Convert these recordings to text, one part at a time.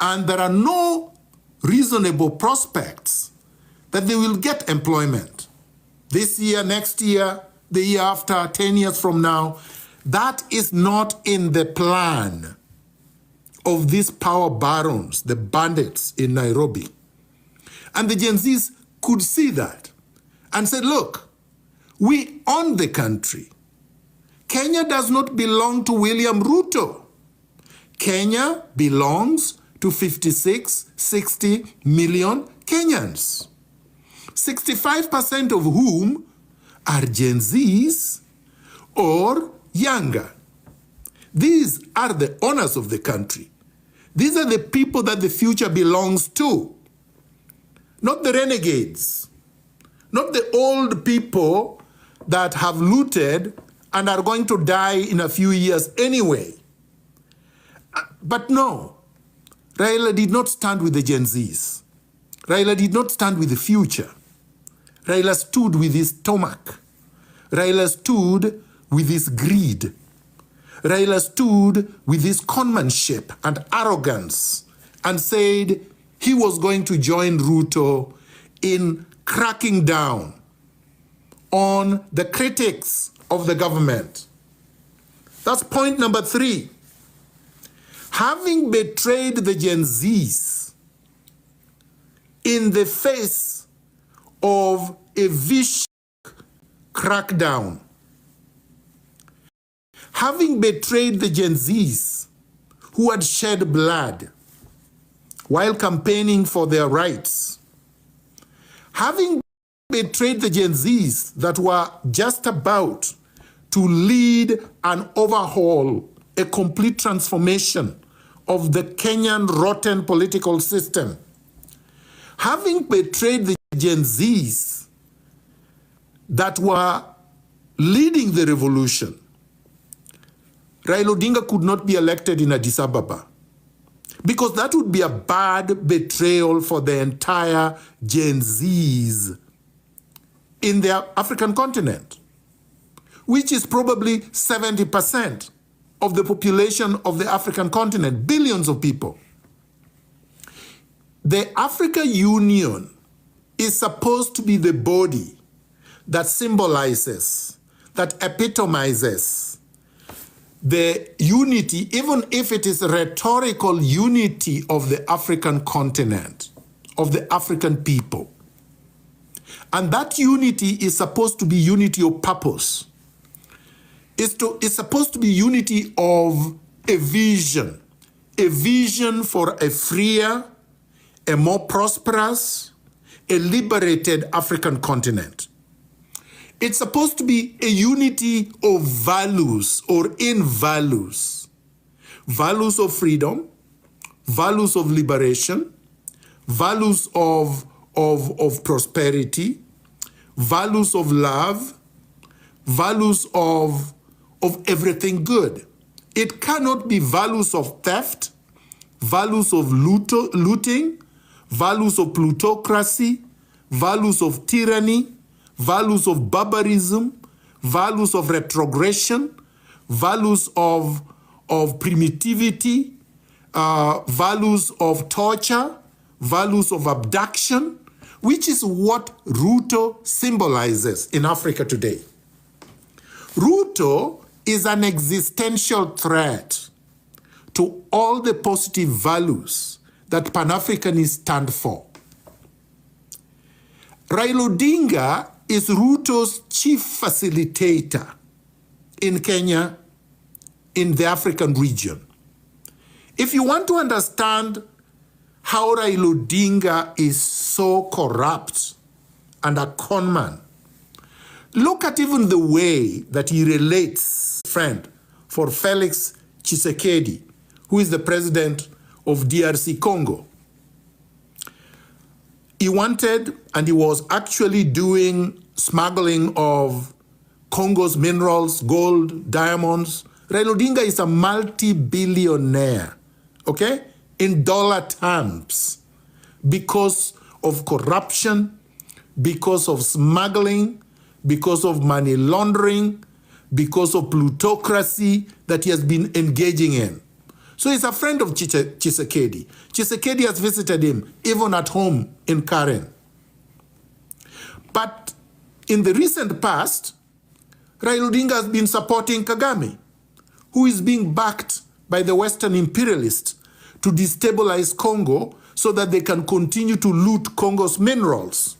and there are no reasonable prospects that they will get employment this year, next year, the year after, 10 years from now. That is not in the plan of these power barons, the bandits in Nairobi. And the Gen Zs could see that and said, look, we own the country. Kenya does not belong to William Ruto. Kenya belongs to 56, 60 million Kenyans, 65% of whom are Gen Zs or younger. These are the owners of the country. These are the people that the future belongs to, not the renegades, not the old people that have looted and are going to die in a few years anyway. But no, Raila did not stand with the Gen Zs. Raila did not stand with the future. Raila stood with his stomach. Raila stood with his greed. Raila stood with his conmanship and arrogance and said he was going to join Ruto in cracking down on the critics of the government. That's point number 3. Having betrayed the Gen Zs in the face of a vicious crackdown, having betrayed the Gen Zs who had shed blood while campaigning for their rights, having betrayed the Gen Zs that were just about to lead and overhaul a complete transformation of the Kenyan rotten political system, having betrayed the Gen Zs that were leading the revolution, Raila Odinga could not be elected in Addis Ababa because that would be a bad betrayal for the entire Gen Zs in the African continent, which is probably 70% of the population of the African continent, billions of people. The African Union is supposed to be the body that symbolizes, that epitomizes the unity, even if it is rhetorical unity of the African continent, of the African people. And that unity is supposed to be unity of purpose. It's supposed to be unity of a vision for a freer, a more prosperous, a liberated African continent. It's supposed to be a unity of values or in values. Values of freedom, values of liberation, values of prosperity, values of love, values of everything good. It cannot be values of theft, values of looting, values of plutocracy, values of tyranny, values of barbarism, values of retrogression, values of primitivity, values of torture, values of abduction, which is what Ruto symbolizes in Africa today. Ruto is an existential threat to all the positive values that Pan-Africanists stand for. Raila Odinga is Ruto's chief facilitator in Kenya, in the African region. If you want to understand how Raila Odinga is so corrupt and a conman, look at even the way that he relates, friend, for Felix Tshisekedi, who is the president of DRC Congo. He wanted, and he was actually doing smuggling of Congo's minerals, gold, diamonds. Raila Odinga is a multi-billionaire, okay, in dollar terms, because of corruption, because of smuggling, because of money laundering, because of plutocracy that he has been engaging in. So he's a friend of Tshisekedi. Tshisekedi has visited him, even at home in Karen. But in the recent past, Raila Odinga has been supporting Kagame, who is being backed by the Western imperialists to destabilize Congo so that they can continue to loot Congo's minerals.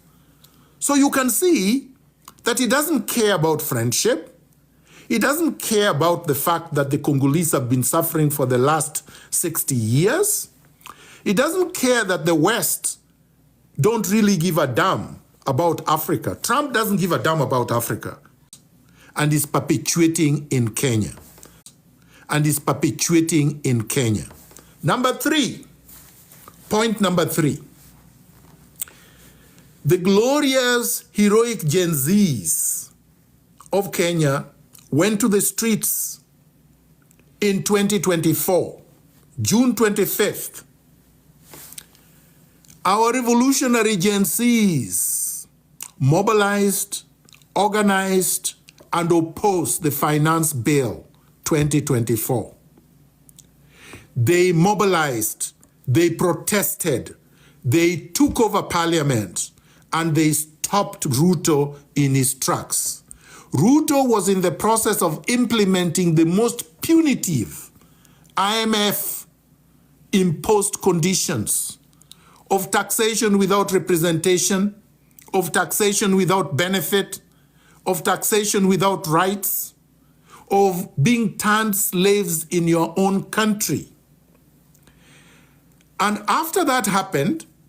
So you can see that he doesn't care about friendship. He doesn't care about the fact that the Congolese have been suffering for the last 60 years. He doesn't care that the West don't really give a damn about Africa. Trump doesn't give a damn about Africa. And is perpetuating in Kenya. And is perpetuating in Kenya. Number 3, point number 3. The glorious, heroic Gen Zs of Kenya went to the streets in 2024, June 25th. Our revolutionary Gen Zs mobilized, organized, and opposed the Finance Bill 2024. They mobilized, they protested, they took over parliament, and they stopped Ruto in his tracks. Ruto was in the process of implementing the most punitive IMF-imposed conditions of taxation without representation, of taxation without benefit, of taxation without rights, of being turned slaves in your own country. And after that happened,